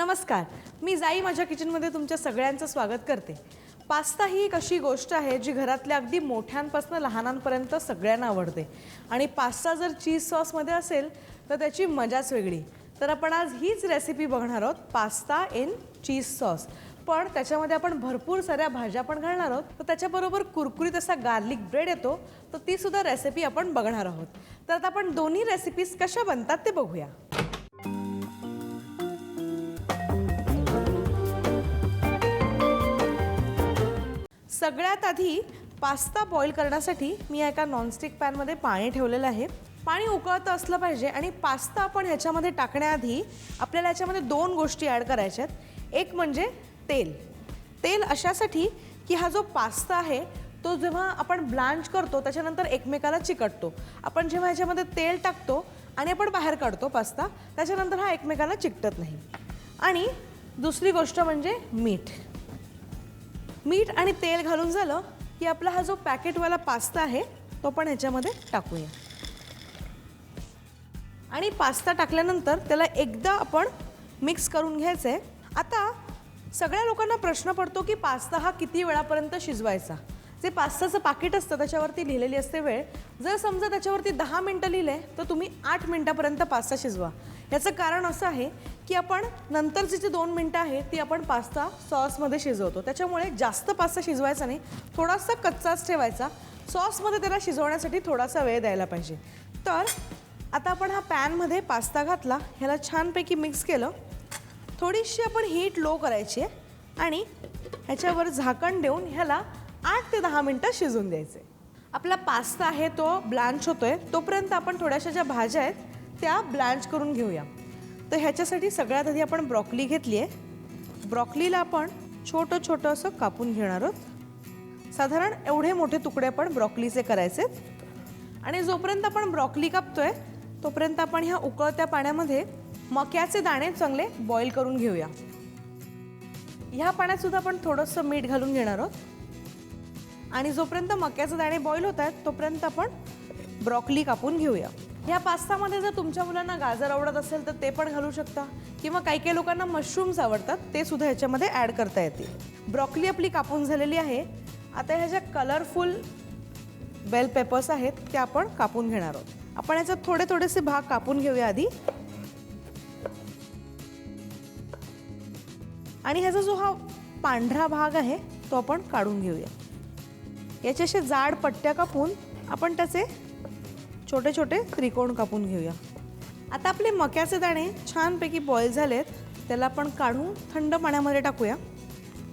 नमस्कार, मी जाई माझ्या किचनमध्ये तुमच्या सगळ्यांचं स्वागत करते. पास्ता ही एक अशी गोष्ट आहे जी घरातल्या अगदी मोठ्यांपासून लहानांपर्यंत सगळ्यांना आवडते. आणि पास्ता जर चीज सॉसमध्ये असेल तर त्याची मजाच वेगळी. तर आपण आज हीच रेसिपी बघणार आहोत, पास्ता इन चीज सॉस. पण त्याच्यामध्ये आपण भरपूर साऱ्या भाज्या पण घालणार आहोत. तर त्याच्याबरोबर कुरकुरीत असा गार्लिक ब्रेड येतो, तर ती सुद्धा रेसिपी आपण बघणार आहोत. तर आता आपण दोन्ही रेसिपीज कशा बनतात ते बघूया. सगळ्यात आधी पास्ता बॉईल करण्यासाठी मी एका नॉनस्टिक पॅनमध्ये पाणी ठेवलेलं आहे. पाणी उकळतं असलं पाहिजे आणि पास्ता आपण ह्याच्यामध्ये टाकण्याआधी आपल्याला ह्याच्यामध्ये दोन गोष्टी ॲड करायच्या आहेत. एक म्हणजे तेल. तेल अशासाठी की हा जो पास्ता आहे तो जेव्हा आपण ब्लांच करतो त्याच्यानंतर एकमेकाला चिकटतो. आपण जेव्हा ह्याच्यामध्ये तेल टाकतो आणि आपण बाहेर काढतो पास्ता, त्याच्यानंतर हा एकमेकाला चिकटत नाही. आणि दुसरी गोष्ट म्हणजे मीठ. मीठ आणि तेल घालून झालं की आपला हा जो पॅकेटवाला पास्ता आहे तो पण ह्याच्यामध्ये टाकूया. आणि पास्ता टाकल्यानंतर त्याला एकदा आपण मिक्स करून घ्यायचं आहे. आता सगळ्या लोकांना प्रश्न पडतो की पास्ता हा किती वेळापर्यंत शिजवायचा. जे पास्ताचं पाकिट असतं त्याच्यावरती लिहिलेली असते वेळ. जर समजा त्याच्यावरती 10 मिनटं लिहिलं आहे तर तुम्ही 8 मिनटापर्यंत पास्ता शिजवा. याचं कारण असं आहे की आपण नंतरची जी 2 मिनटं आहे ती आपण पास्ता सॉसमध्ये शिजवतो. त्याच्यामुळे जास्त पास्ता शिजवायचा नाही, थोडासा कच्चाच ठेवायचा. सॉसमध्ये त्याला शिजवण्यासाठी थोडासा वेळ द्यायला पाहिजे. तर आता आपण हा पॅनमध्ये पास्ता घातला, ह्याला छानपैकी मिक्स केलं. थोडीशी आपण हीट लो करायची आहे आणि ह्याच्यावर झाकण देऊन ह्याला 8 ते 10 मिनटं शिजवून द्यायचे. आपला पास्ता आहे तो ब्लांच होतोय, तोपर्यंत आपण थोड्याशा ज्या भाज्या आहेत त्या ब्लांच करून घेऊया. तर ह्याच्यासाठी सगळ्यात आधी आपण ब्रॉकली घेतली आहे. ब्रॉकलीला आपण छोटं छोटं असं कापून घेणार आहोत. साधारण एवढे मोठे तुकडे आपण ब्रॉकलीचे करायचे. आणि जोपर्यंत आपण ब्रॉकली कापतोय तोपर्यंत आपण ह्या उकळत्या पाण्यामध्ये मक्याचे दाणे चांगले बॉईल करून घेऊया. ह्या पाण्यात सुद्धा आपण थोडंसं मीठ घालून घेणार आहोत. आणि जोपर्यंत मक्याचे दाणे बॉईल होत आहेत तोपर्यंत आपण ब्रॉकली कापून घेऊया. ह्या पास्तामध्ये जर तुमच्या मुलांना गाजर आवडत असेल तर ते पण घालू शकता, किंवा काही काही लोकांना मशरूम्स आवडतात ते सुद्धा ह्याच्यामध्ये ॲड करता येतील. ब्रॉकली आपली कापून झालेली आहे. आता ह्या ज्या कलरफुल बेल पेपर्स आहेत त्या आपण कापून घेणार आहोत. आपण ह्याच्यात थोडेसे भाग कापून घेऊया आधी. आणि ह्याचा जो हा पांढरा भाग आहे तो आपण काढून घेऊया. याचे असे जाड पट्ट्या कापून आपण त्याचे छोटे छोटे त्रिकोण कापून घेऊया. आता आपले मक्याचे दाणे छानपैकी बॉईल झालेत, त्याला आपण काढून थंड पाण्यामध्ये टाकूया,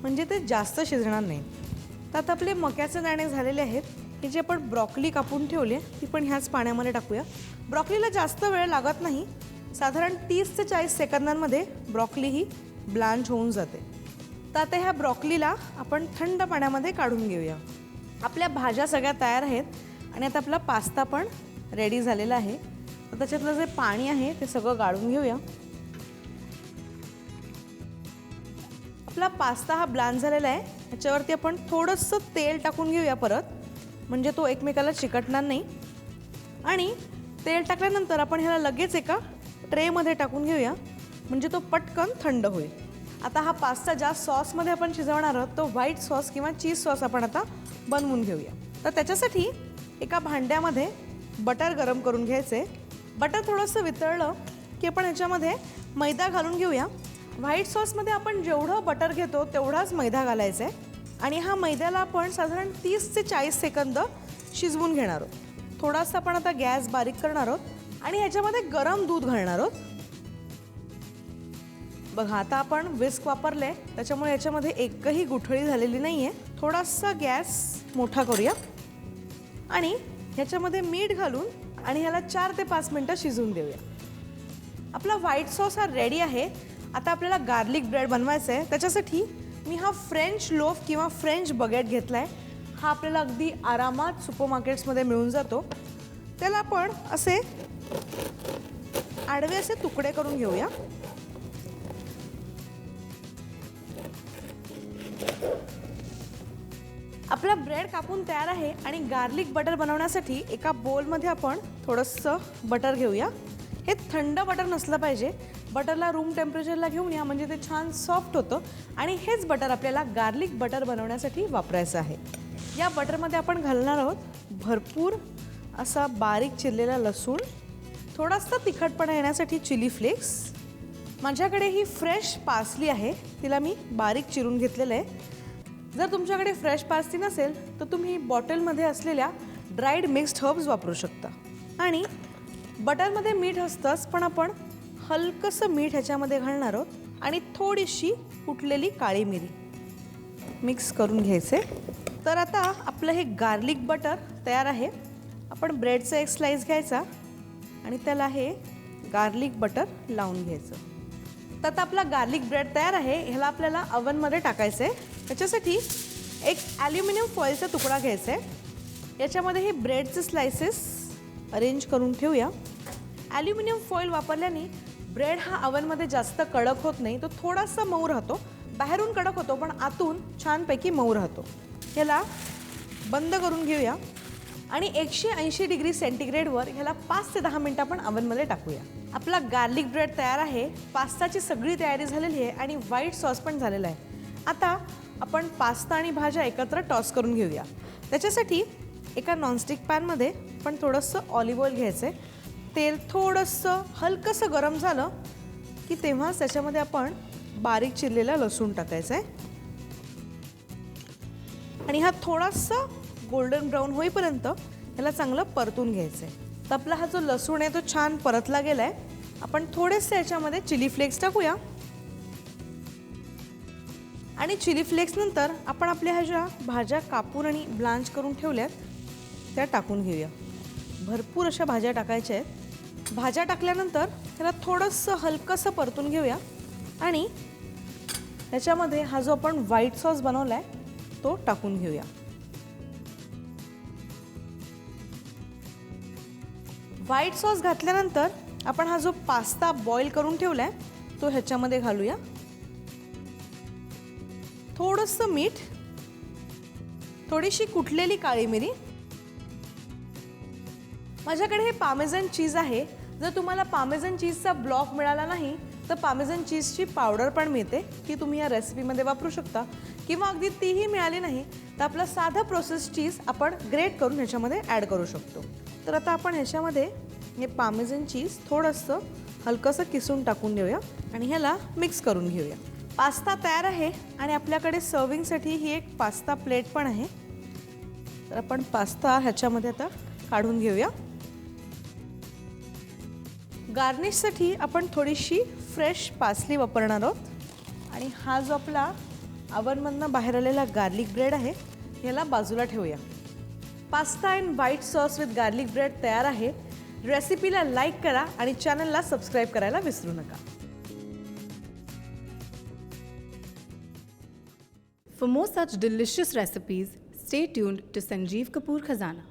म्हणजे ते जास्त शिजणार नाही. तर आता आपले मक्याचे दाणे झालेले आहेत. हे जे आपण ब्रॉकली कापून ठेवली ती पण ह्याच पाण्यामध्ये टाकूया. ब्रॉकलीला जास्त वेळ लागत नाही, साधारण 30 ते 40 सेकंदांमध्ये ब्रॉकली ही ब्लांच होऊन जाते. तर आता ह्या ब्रॉकलीला आपण थंड पाण्यामध्ये काढून घेऊया. आपल्या भाज्या सगळ्या तयार आहेत आणि आता आपला पास्ता पण रेडी झालेला आहे. तर त्याच्यातलं जे पाणी आहे ते सगळं गाळून घेऊया. आपला पास्ता हा ब्लांच झालेला आहे. ह्याच्यावरती आपण थोडंसं तेल टाकून घेऊया परत, म्हणजे तो एकमेकाला चिकटणार नाही. आणि तेल टाकल्यानंतर आपण ह्याला लगेच एका ट्रेमध्ये टाकून घेऊया, म्हणजे तो पटकन थंड होईल. आता हा पास्ता ज्या सॉसमध्ये आपण शिजवणार आहोत तो व्हाईट सॉस किंवा चीज सॉस आपण आता बनवून घेऊया. तर त्याच्यासाठी एका भांड्यामध्ये बटर गरम करून घ्यायचे. बटर थोडंसं वितळलं की आपण ह्याच्यामध्ये मैदा घालून घेऊया. व्हाईट सॉसमध्ये आपण जेवढं बटर घेतो तेवढाच मैदा घालायचा आहे. आणि हा मैद्याला आपण साधारण 30 ते 40 सेकंद शिजवून घेणार आहोत. थोडासा आपण आता गॅस बारीक करणार आहोत आणि ह्याच्यामध्ये गरम दूध घालणार आहोत. बघा, आता आपण विस्क वापरले त्याच्यामुळे याच्यामध्ये एकही गुठळी झालेली नाही आहे. थोडासा गॅस मोठा करूया आणि ह्याच्यामध्ये मीठ घालून आणि ह्याला 4 ते 5 मिनटं शिजवून देऊया. आपला व्हाईट सॉस हा रेडी आहे. आता आपल्याला गार्लिक ब्रेड बनवायचं आहे. त्याच्यासाठी मी हा फ्रेंच लोफ किंवा फ्रेंच बगेट घेतला आहे. हा आपल्याला अगदी आरामात सुपरमार्केट्समध्ये मिळून जातो. त्याला आपण असे आडवे असे तुकडे करून घेऊया. आपला ब्रेड कापून तयार आहे. आणि गार्लिक बटर बनवण्यासाठी एका बोलमध्ये आपण थोडंसं बटर घेऊया. हे थंड बटर नसलं पाहिजे, बटरला रूम टेम्परेचरला घेऊन या, म्हणजे ते छान सॉफ्ट होतं. आणि हेच बटर आपल्याला गार्लिक बटर बनवण्यासाठी वापरायचं आहे. या बटरमध्ये आपण घालणार आहोत भरपूर असा बारीक चिरलेला लसूण, थोडासा तिखटपणा येण्यासाठी चिली फ्लेक्स. माझ्याकडे ही फ्रेश पार्सली आहे, तिला मी बारीक चिरून घेतलेलं आहे. जर तुमच्याकडे फ्रेश पार्सली नसेल तर तुम्ही बॉटलमध्ये असलेल्या ड्राईड मिक्स्ड हर्ब्स वापरू शकता. आणि बटरमध्ये मीठ असतंच, पण आपण हलकंसं मीठ ह्याच्यामध्ये घालणार आहोत आणि थोडीशी कुटलेली काळी मिरी मिक्स करून घ्यायचे. तर आता आपलं हे गार्लिक बटर तयार आहे. आपण ब्रेडचा एक स्लाइस घ्यायचा आणि त्याला हे गार्लिक बटर लावून घ्यायचं. तर आता आपला गार्लिक ब्रेड तयार आहे. ह्याला आपल्याला ओव्हनमध्ये टाकायचं आहे. त्याच्यासाठी एक ॲल्युमिनियम फॉईलचा तुकडा घ्यायचा आहे. याच्यामध्ये हे ब्रेडचे स्लायसेस अरेंज करून ठेवूया. ॲल्युमिनियम फॉईल वापरल्याने ब्रेड हा ओव्हनमध्ये जास्त कडक होत नाही, तो थोडासा मऊ राहतो. बाहेरून कडक होतो पण आतून छानपैकी मऊ राहतो. ह्याला बंद करून घेऊया आणि 180 डिग्री सेंटीग्रेडवर ह्याला 5 ते 10 मिनटं आपण ओव्हनमध्ये टाकूया. आपला गार्लिक ब्रेड तयार आहे. पास्ताची सगळी तयारी झालेली आहे आणि व्हाईट सॉस पण झालेला आहे. आता आपण पास्ता आणि भाज्या एकत्र टॉस करून घेऊया. त्याच्यासाठी एका नॉनस्टिक पॅनमध्ये आपण थोडंसं ऑलिव्ह ऑइल घ्यायचं आहे. तेल थोडंसं हलकंसं गरम झालं की तेव्हाच त्याच्यामध्ये आपण बारीक चिरलेला लसूण टाकायचा आहे आणि हा थोडासा गोल्डन ब्राऊन होईपर्यंत ह्याला चांगलं परतून घ्यायचं आहे. तर आपला हा जो लसूण आहे तो छान परतला गेला आहे. आपण थोडेसे याच्यामध्ये चिली फ्लेक्स टाकूया आणि चिली फ्लेक्स नंतर आपण आपल्या ह्या ज्या भाज्या कापून आणि ब्लांच करून ठेवल्यात त्या टाकून घेऊया. भरपूर अशा भाज्या टाकायच्या आहेत. भाज्या टाकल्यानंतर त्याला थोडंसं हलकंसं परतून घेऊया आणि त्याच्यामध्ये हा जो आपण व्हाईट सॉस बनवला आहे तो टाकून घेऊया. व्हाईट सॉस घातल्यानंतर आपण हा जो पास्ता बॉईल करून ठेवला आहे तो ह्याच्यामध्ये घालूया. थोडंसं मीठ, थोडीशी कुटलेली काळी मिरी. माझ्याकडे हे पामेझन चीज आहे. जर तुम्हाला पामेझन चीजचा ब्लॉक मिळाला नाही तर पामेझन चीजची पावडर पण मिळते, ती तुम्ही या रेसिपीमध्ये वापरू शकता. किंवा अगदी तीही मिळाली नाही तर आपलं साधं प्रोसेस चीज आपण ग्रेट करून ह्याच्यामध्ये ॲड करू शकतो. तर आता आपण ह्याच्यामध्ये हे पामेझन चीज थोडंसं हलकंसं किसून टाकून देऊया आणि ह्याला मिक्स करून घेऊया. पास्ता तयार आहे आणि आपल्याकडे सर्विंगसाठी ही एक पास्ता प्लेट पण आहे. तर आपण पास्ता ह्याच्यामध्ये आता काढून घेऊया. गार्निशसाठी आपण थोडीशी फ्रेश पार्सली वापरणार आहोत आणि हा जो आपला ओव्हनमधनं बाहेर आलेला गार्लिक ब्रेड आहे ह्याला बाजूला ठेवूया. Pasta and white sauce with garlic bread तयार आहे. रेसिपीला लाईक करा आणि चॅनलला सबस्क्राईब करायला विसरू नका. For more such delicious recipes, stay tuned to Sanjeev Kapoor Khazana.